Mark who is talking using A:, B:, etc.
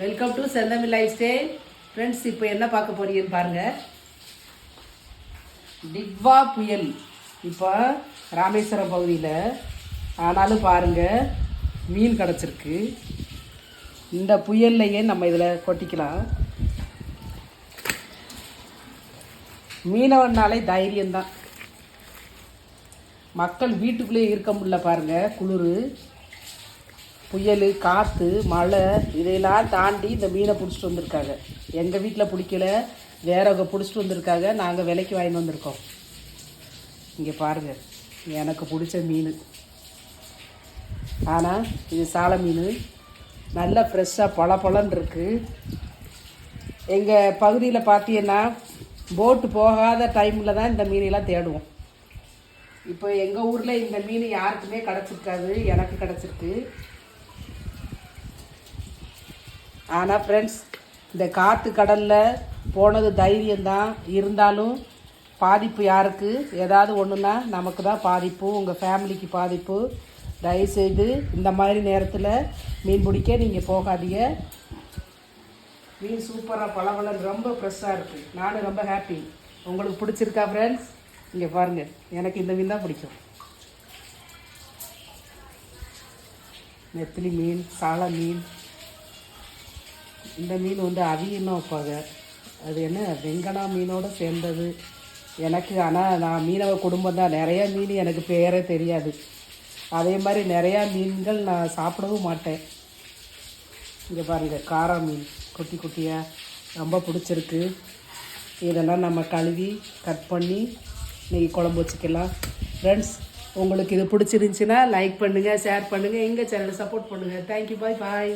A: Welcome to செந்தமிழ் life style. Friends, இப்போ என்ன பார்க்க போறீங்கன்னு பாருங்கள். டிக்வா புயல் இப்போ ராமேஸ்வரம் பகுதியில். ஆனாலும் பாருங்கள், மீன் கிடச்சிருக்கு. இந்த புயல்லையே நம்ம இதில் கொட்டிக்கலாம். மீனவனாலே தைரியம்தான். மக்கள் வீட்டுக்குள்ளேயே இருக்க முடியல பாருங்கள். குளிர், புயல், காற்று, மழை இதையெல்லாம் தாண்டி இந்த மீனை பிடிச்சிட்டு வந்திருக்காங்க. எங்கள் வீட்டில் பிடிக்கல, வேறவங்க பிடிச்சிட்டு வந்திருக்காங்க. நாங்கள் விலைக்கு வாங்கிட்டு வந்திருக்கோம். இங்கே பாருங்கள், எனக்கு பிடிச்ச மீன். ஆனால் இது சாலை மீன், நல்லா ஃப்ரெஷ்ஷாக பழன்னு இருக்குது. எங்கள் பகுதியில் பார்த்தீங்கன்னா போட்டு போகாத டைமில் தான் இந்த மீனெல்லாம் தேடுவோம். இப்போ எங்கள் ஊரில் இந்த மீன் யாருக்குமே கிடச்சிருக்காது, எனக்கு கிடச்சிருக்கு. ஆனால் ஃப்ரெண்ட்ஸ், இந்த காற்று கடலில் போனது தைரியம்தான். இருந்தாலும் பாதிப்பு யாருக்கு? ஏதாவது ஒன்றுனா நமக்கு தான் பாதிப்பு, உங்கள் ஃபேமிலிக்கு பாதிப்பு. தயவுசெய்து இந்த மாதிரி நேரத்தில் மீன் பிடிக்க நீங்கள் போகாதீங்க. மீன் சூப்பராக பழவளம் ரொம்ப ஃப்ரெஷ்ஷாக இருக்குது. நானும் ரொம்ப ஹாப்பி. உங்களுக்கு பிடிச்சிருக்கா ஃப்ரெண்ட்ஸ்? இங்கே பாருங்கள், எனக்கு இந்த மீன் தான் பிடிக்கும். நெத்திலி மீன், சாலை மீன். இந்த மீன் அவியல்னு வைப்பாங்க. அது என்ன, வெங்கடா மீனோடு சேர்ந்தது எனக்கு. ஆனால் நான் மீனவ குடும்பம் தான். நிறையா மீன் எனக்கு பேரே தெரியாது. அதே மாதிரி நிறையா மீன்கள் நான் சாப்பிடவும் மாட்டேன். இங்கே பாருங்கள், காரா மீன் குட்டி குட்டியாக ரொம்ப பிடிச்சிருக்கு. இதெல்லாம் நம்ம கழுவி கட் பண்ணி இன்றைக்கி குழம்பு வச்சுக்கலாம். ஃப்ரெண்ட்ஸ், உங்களுக்கு இது பிடிச்சிருந்துச்சின்னா லைக் பண்ணுங்கள், ஷேர் பண்ணுங்கள், எங்கள் சேனலை சப்போர்ட் பண்ணுங்கள். தேங்க்யூ, பாய் பாய்.